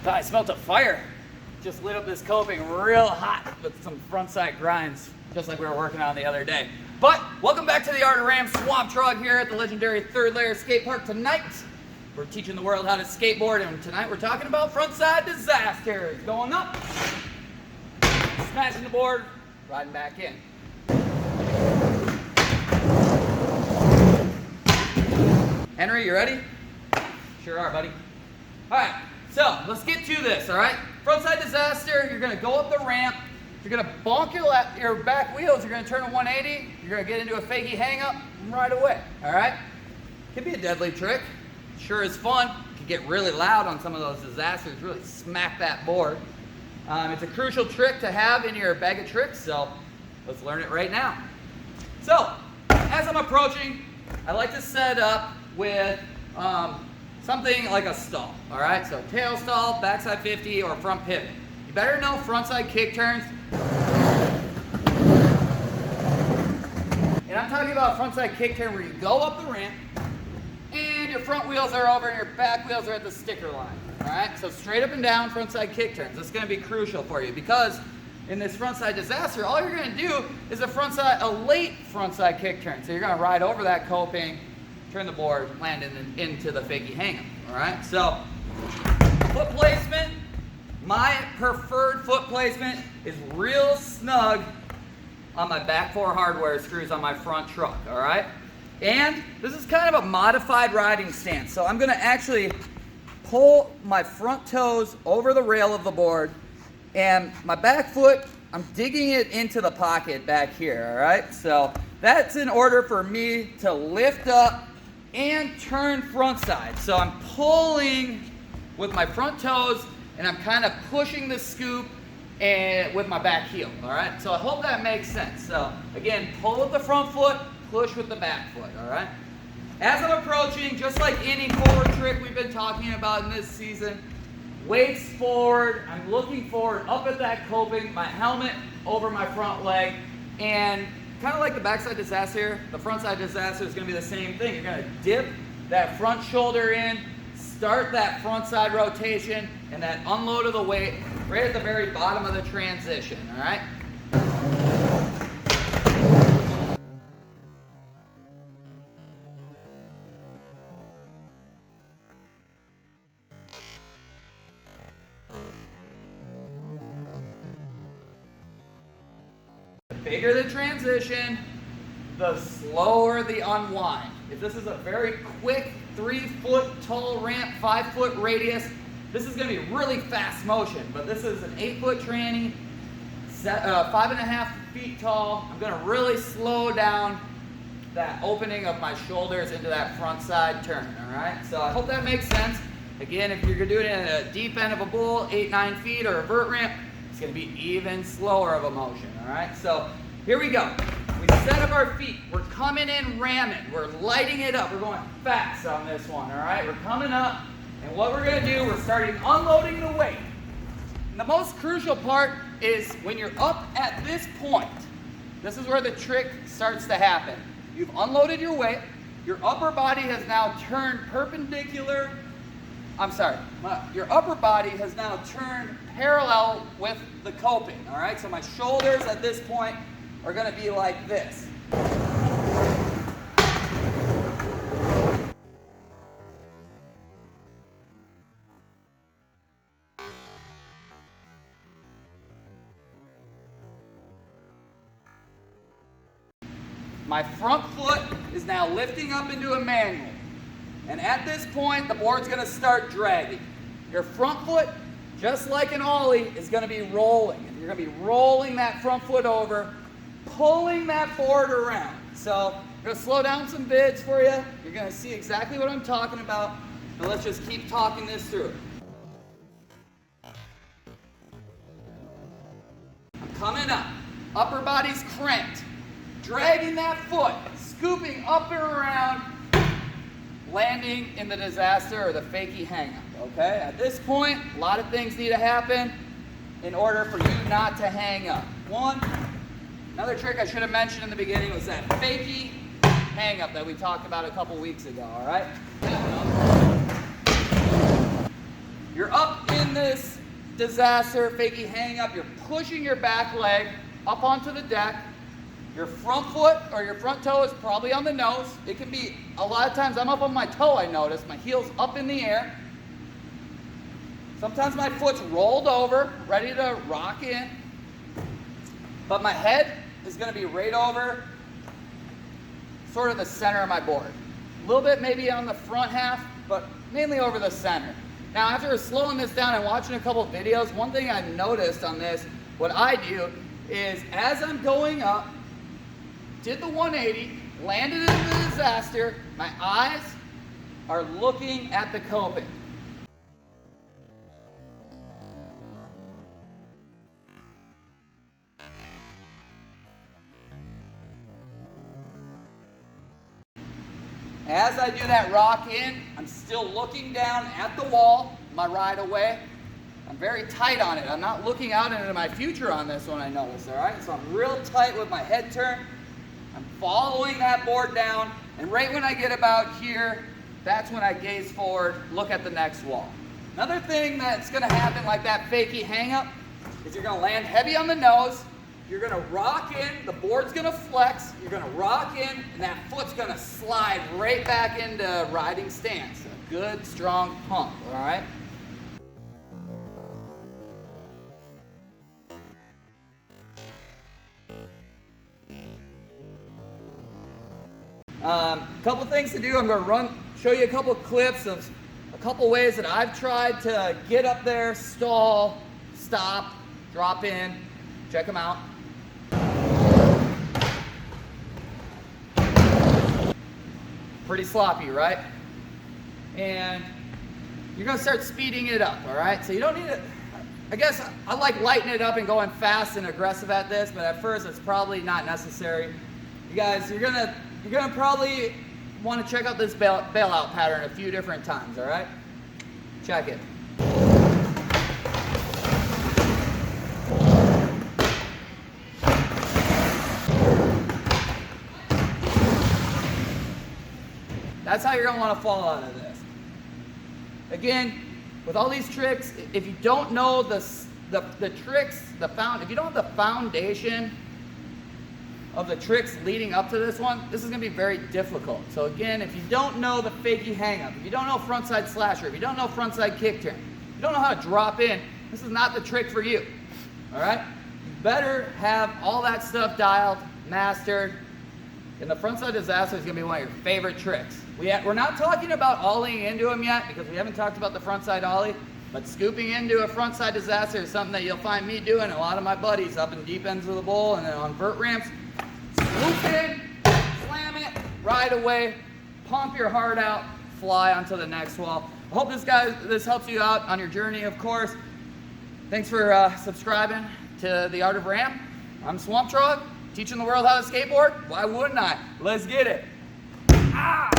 I smelt a fire. Just lit up this coping real hot with some frontside grinds, just like we were working on the other day. But welcome back to the Art of Ram Swamp Trog here at the legendary Third Layer Skate Park. Tonight, we're teaching the world how to skateboard, and tonight we're talking about frontside disasters. Going up, smashing the board, riding back in. Henry, you ready? Sure are, buddy. All right, so let's get to this, all right? Frontside disaster, you're gonna go up the ramp, you're gonna bonk your back wheels, you're gonna turn a 180, you're gonna get into a fakie hang up and ride away, all right? Can be a deadly trick, sure is fun. Can get really loud on some of those disasters, really smack that board. It's a crucial trick to have in your bag of tricks, so let's learn it right now. So, as I'm approaching, I like to set up with something like a stall, all right? So tail stall, backside 50, or front pivot. You better know frontside kick turns. And I'm talking about frontside kick turn where you go up the ramp and your front wheels are over and your back wheels are at the sticker line, all right? So straight up and down frontside kick turns. This is gonna be crucial for you because in this frontside disaster, all you're gonna do is a late frontside kick turn. So you're gonna ride over that coping, turn the board, land into the fakie hang-up, all right? So, foot placement, my preferred foot placement is real snug on my back four hardware screws on my front truck, all right? And this is kind of a modified riding stance. So I'm gonna actually pull my front toes over the rail of the board, and my back foot, I'm digging it into the pocket back here, all right? So that's in order for me to lift up and turn frontside. So I'm pulling with my front toes and I'm kind of pushing the scoop and with my back heel, all right? So I hope that makes sense. So again, pull with the front foot, push with the back foot, all right? As I'm approaching, just like any forward trick we've been talking about in this season, weights forward, I'm looking forward up at that coping, my helmet over my front leg, and kind of like the backside disaster, the frontside disaster is going to be the same thing. You're going to dip that front shoulder in, start that frontside rotation, and that unload of the weight right at the very bottom of the transition, all right? The bigger the transition, the slower the unwind. If this is a very quick 3-foot tall ramp, 5-foot radius, this is going to be really fast motion. But this is an 8-foot tranny, 5.5 feet tall. I'm going to really slow down that opening of my shoulders into that front side turn, all right? So I hope that makes sense. Again, if you're doing it in a deep end of a bowl, 8-9 feet, or a vert ramp, it's going to be even slower of a motion, all right? So here we go. We set up our feet. We're coming in ramming. We're lighting it up. We're going fast on this one, all right? We're coming up, and what we're going to do, we're starting unloading the weight. And the most crucial part is when you're up at this point, this is where the trick starts to happen. You've unloaded your weight. Your upper body has now turned perpendicular. Your upper body has now turned parallel with the coping, all right? So my shoulders at this point are going to be like this. My front foot is now lifting up into a manual. And at this point, the board's going to start dragging. Your front foot, just like an ollie, is going to be rolling. And you're going to be rolling that front foot over, pulling that board around. So I'm going to slow down some vids for you. You're going to see exactly what I'm talking about. And let's just keep talking this through. I'm coming up. Upper body's cranked. Dragging that foot, scooping up and around, landing in the disaster or the fakie hang-up, okay? At this point, a lot of things need to happen in order for you not to hang up. One, another trick I should have mentioned in the beginning was that fakie hang-up that we talked about a couple weeks ago, all right? You're up in this disaster, fakie hang up, you're pushing your back leg up onto the deck. Your front foot or your front toe is probably on the nose. It can be, a lot of times I'm up on my toe, I notice. My heel's up in the air. Sometimes my foot's rolled over, ready to rock in. But my head is gonna be right over sort of the center of my board. A little bit maybe on the front half, but mainly over the center. Now, after slowing this down and watching a couple videos, one thing I noticed on this, what I do is as I'm going up, did the 180, landed in the disaster, my eyes are looking at the coping. As I do that rock in, I'm still looking down at the wall, my ride away. I'm very tight on it. I'm not looking out into my future on this one, I notice, all right? So I'm real tight with my head turned. I'm following that board down, and right when I get about here, that's when I gaze forward, look at the next wall. Another thing that's gonna happen like that fakie hang up is you're gonna land heavy on the nose, you're gonna rock in, the board's gonna flex, you're gonna rock in, and that foot's gonna slide right back into riding stance. A good, strong pump, all right? Couple things to do. I'm going to show you a couple clips of a couple ways that I've tried to get up there, stall, stop, drop in. Check them out. Pretty sloppy, right? And you're going to start speeding it up, all right? So you don't need to, I guess I like lightening it up and going fast and aggressive at this, but at first it's probably not necessary. You guys, you're gonna probably want to check out this bailout pattern a few different times, all right? Check it. That's how you're gonna want to fall out of this. Again, with all these tricks, if you don't know the tricks, if you don't have the foundation of the tricks leading up to this one, this is gonna be very difficult. So again, if you don't know the fakie hang up, if you don't know frontside slasher, if you don't know frontside kick turn, if you don't know how to drop in, this is not the trick for you, all right? You better have all that stuff dialed, mastered, and the frontside disaster is gonna be one of your favorite tricks. We're not talking about ollieing into them yet because we haven't talked about the frontside ollie, but scooping into a frontside disaster is something that you'll find me doing, and a lot of my buddies up in deep ends of the bowl and then on vert ramps. Swoop in, slam it, ride away, pump your heart out, fly onto the next wall. I hope this helps you out on your journey, of course. Thanks for subscribing to The Art of Ram. I'm Swamp Trog, teaching the world how to skateboard. Why wouldn't I? Let's get it. Ah!